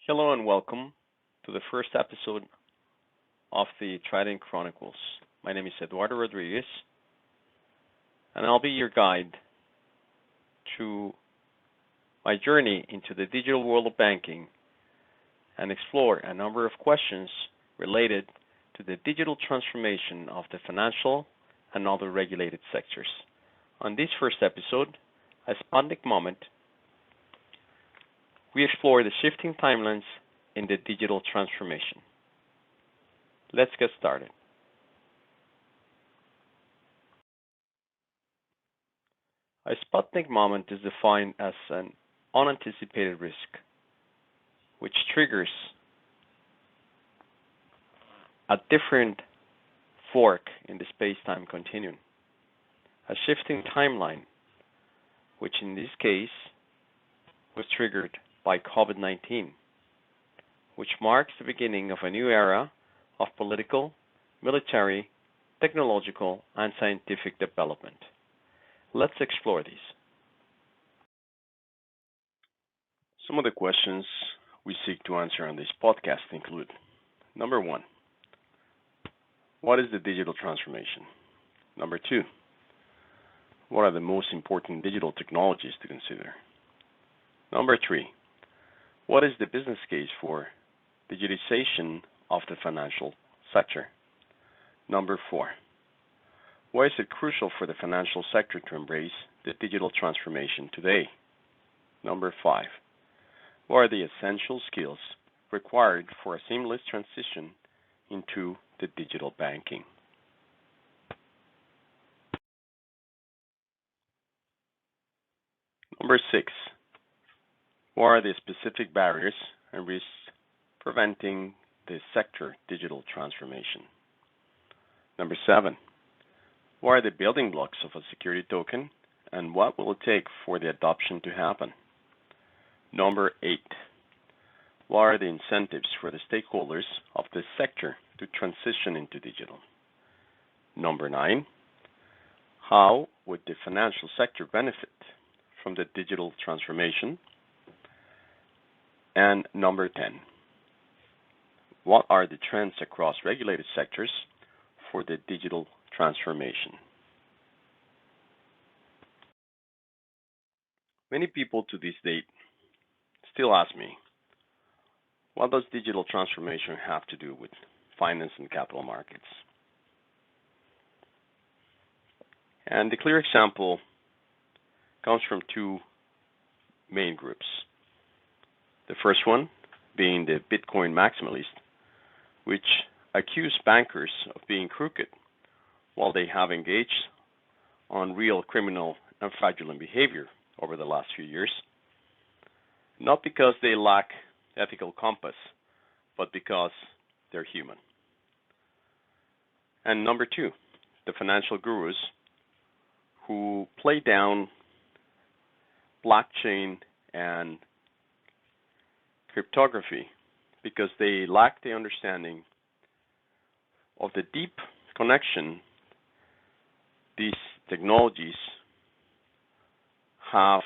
Hello and welcome to the first episode of the Trident Chronicles. My name is Eduardo Rodriguez, and I'll be your guide through my journey into the digital world of banking and explore a number of questions related to the digital transformation of the financial and other regulated sectors. On this first episode, a Sputnik moment, we explore the shifting timelines in the digital transformation. Let's get started. A Sputnik moment is defined as an unanticipated risk, which triggers a different fork in the space-time continuum. A shifting timeline, which in this case was triggered by COVID-19, which marks the beginning of a new era of political, military, technological, and scientific development. Let's explore these. Some of the questions we seek to answer on this podcast include: number one, what is the digital transformation? Number two, what are the most important digital technologies to consider? Number three, what is the business case for digitization of the financial sector? Number four, why is it crucial for the financial sector to embrace the digital transformation today? Number five, what are the essential skills required for a seamless transition into the digital banking? Number six, what are the specific barriers and risks preventing the sector digital transformation? Number seven, what are the building blocks of a security token and what will it take for the adoption to happen? Number eight, what are the incentives for the stakeholders of this sector to transition into digital? Number nine, how would the financial sector benefit from the digital transformation? And number 10, what are the trends across regulated sectors for the digital transformation? Many people to this date still ask me, what does digital transformation have to do with finance and capital markets? And the clear example comes from two main groups. The first one being the Bitcoin maximalist, which accuse bankers of being crooked while they have engaged on real criminal and fraudulent behavior over the last few years, not because they lack ethical compass, but because they're human. And number two, the financial gurus who play down blockchain and cryptography because they lack the understanding of the deep connection these technologies have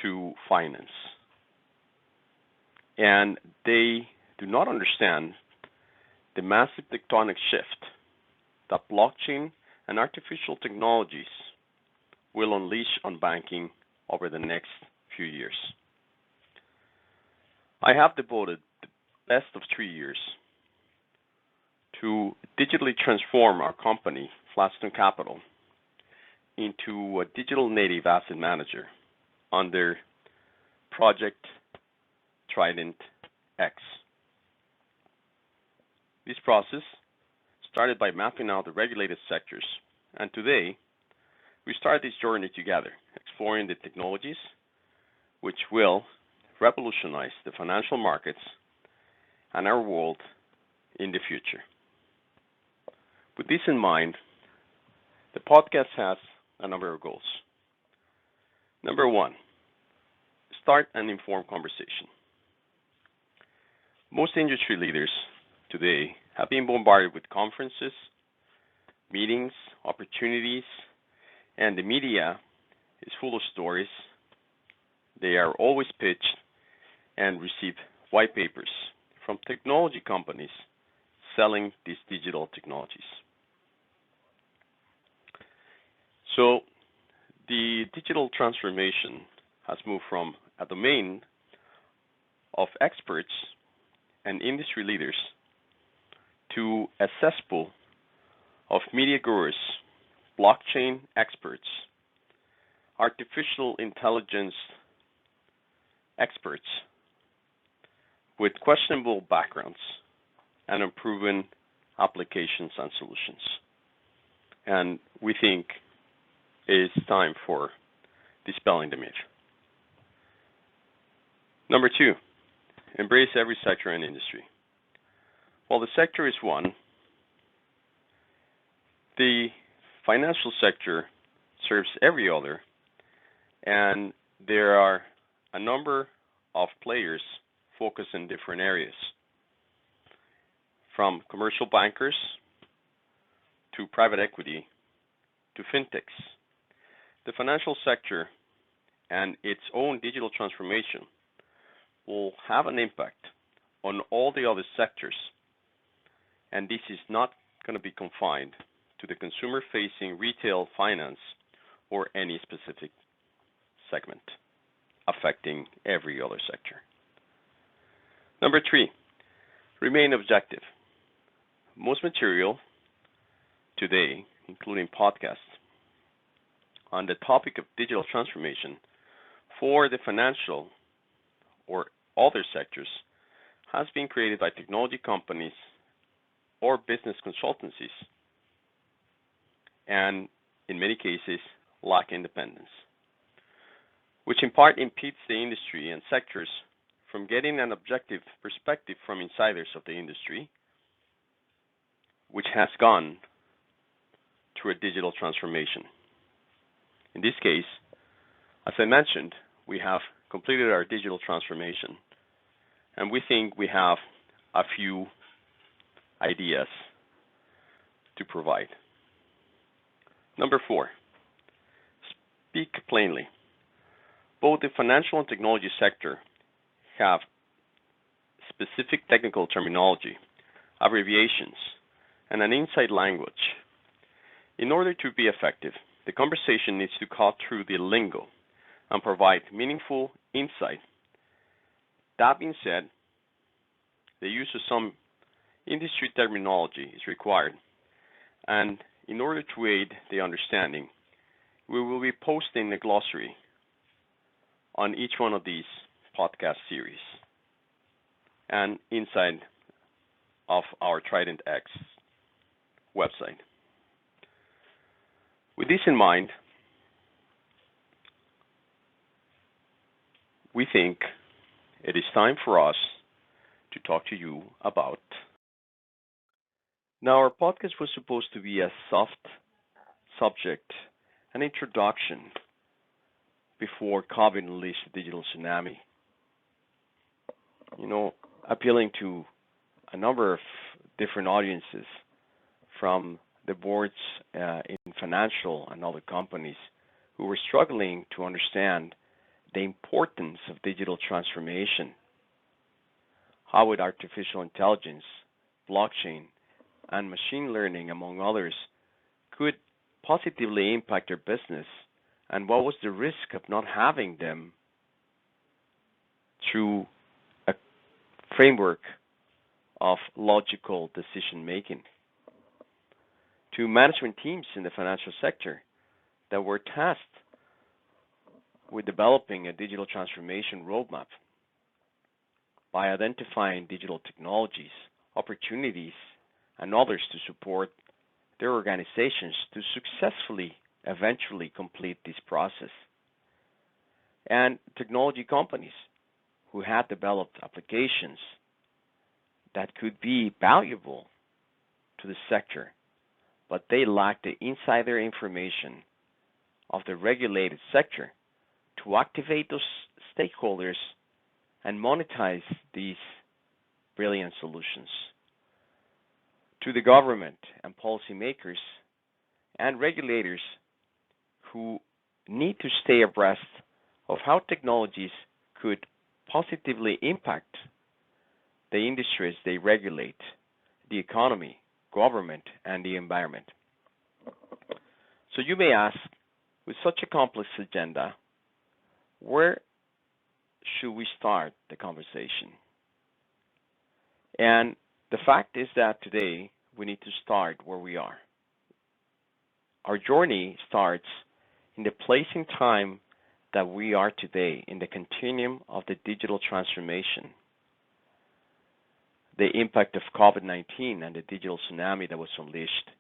to finance. And they do not understand the massive tectonic shift that blockchain and artificial technologies will unleash on banking over the next few years. I have devoted the best of 3 years to digitally transform our company, FlatStone Capital, into a digital native asset manager under Project TridentX. This process started by mapping out the regulated sectors, and today we start this journey together, exploring the technologies which will revolutionize the financial markets and our world in the future. With this in mind, the podcast has a number of goals. Number one, start an informed conversation. Most industry leaders today have been bombarded with conferences, meetings, opportunities, and the media is full of stories. They are always pitched and receive white papers from technology companies selling these digital technologies. So the digital transformation has moved from a domain of experts and industry leaders to a cesspool of media gurus, blockchain experts, artificial intelligence experts with questionable backgrounds and unproven applications and solutions. And we think it's time for dispelling the myth. Number 2, embrace every sector and industry. While the sector is one, the financial sector serves every other, and there are a number of players focused in different areas, from commercial bankers to private equity to fintechs. The financial sector and its own digital transformation will have an impact on all the other sectors, and this is not going to be confined to the consumer-facing retail finance or any specific segment, affecting every other sector. Number 3, remain objective. Most material today, including podcasts, on the topic of digital transformation for the financial or other sectors has been created by technology companies or business consultancies, and in many cases lack independence, which in part impedes the industry and sectors from getting an objective perspective from insiders of the industry, which has gone through a digital transformation. In this case, as I mentioned, we have completed our digital transformation, and we think we have a few ideas to provide. Number 4, speak plainly. Both the financial and technology sector have specific technical terminology, abbreviations, and an inside language. In order to be effective, the conversation needs to cut through the lingo and provide meaningful insight. That being said, the use of some industry terminology is required, and in order to aid the understanding, we will be posting a glossary on each one of these podcast series and inside of our TridentX website. With this in mind, we think it is time for us to talk to you about. Now, our podcast was supposed to be a soft subject, an introduction before COVID unleashed the digital tsunami. Appealing to a number of different audiences, from the boards in financial and other companies who were struggling to understand the importance of digital transformation, how would artificial intelligence, blockchain, and machine learning, among others, could positively impact their business, and what was the risk of not having them through a framework of logical decision making. To management teams in the financial sector that were tasked with developing a digital transformation roadmap by identifying digital technologies, opportunities, and others to support their organizations to successfully eventually complete this process. And technology companies who had developed applications that could be valuable to the sector, but they lacked the insider information of the regulated sector to activate those stakeholders and monetize these brilliant solutions. To the government and policymakers and regulators who need to stay abreast of how technologies could positively impact the industries they regulate, the economy, government, and the environment. So you may ask, with such a complex agenda, where should we start the conversation? And the fact is that today we need to start where we are. Our journey starts in the place and time that we are today in the continuum of the digital transformation, the impact of COVID-19 and the digital tsunami that was unleashed.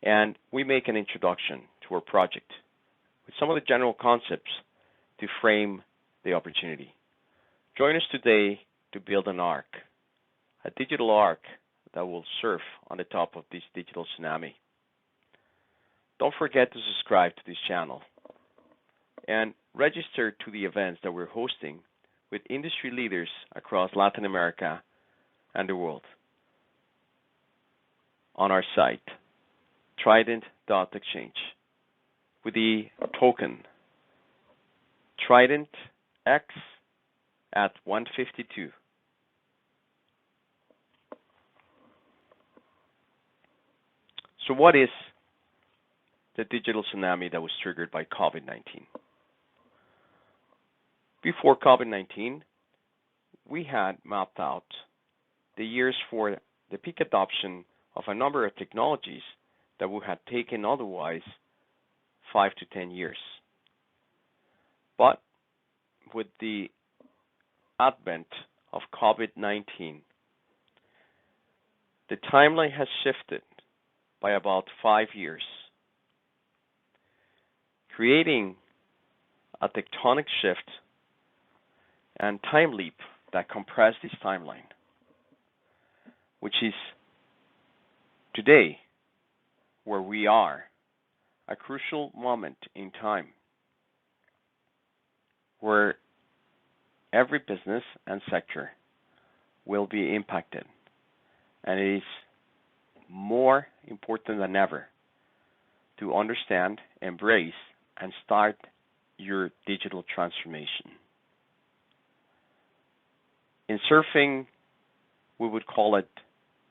And we make an introduction to our project with some of the general concepts to frame the opportunity. Join us today to build an ark, a digital ark that will surf on the top of this digital tsunami. Don't forget to subscribe to this channel and register to the events that we're hosting with industry leaders across Latin America and the world on our site, TridentX, with the token TridentX at 152. So what is the digital tsunami that was triggered by COVID-19? Before COVID-19, we had mapped out the years for the peak adoption of a number of technologies that would have taken otherwise 5 to 10 years. But with the advent of COVID-19, the timeline has shifted by about 5 years, creating a tectonic shift and time leap that compressed this timeline, which is today where we are, a crucial moment in time where every business and sector will be impacted, and it is more important than ever to understand, embrace, and start your digital transformation. In surfing, we would call it,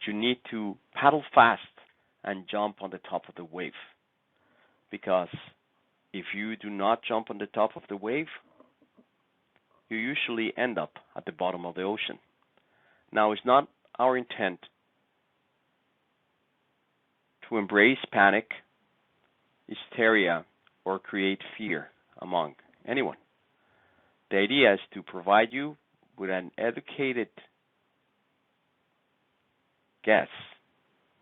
you need to paddle fast and jump on the top of the wave. Because if you do not jump on the top of the wave, you usually end up at the bottom of the ocean. Now, it's not our intent to embrace panic, hysteria, or create fear among anyone. The idea is to provide you with an educated guess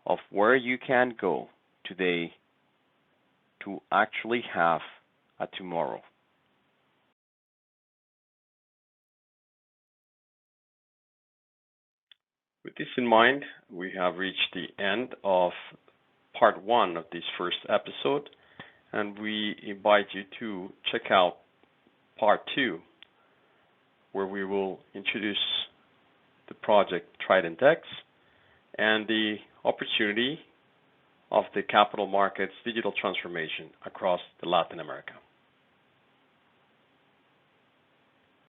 of where you can go today to actually have a tomorrow. With this in mind, we have reached the end of part 1 of this first episode, and we invite you to check out part 2, where we will introduce the project TridentX and the opportunity of the capital markets digital transformation across Latin America.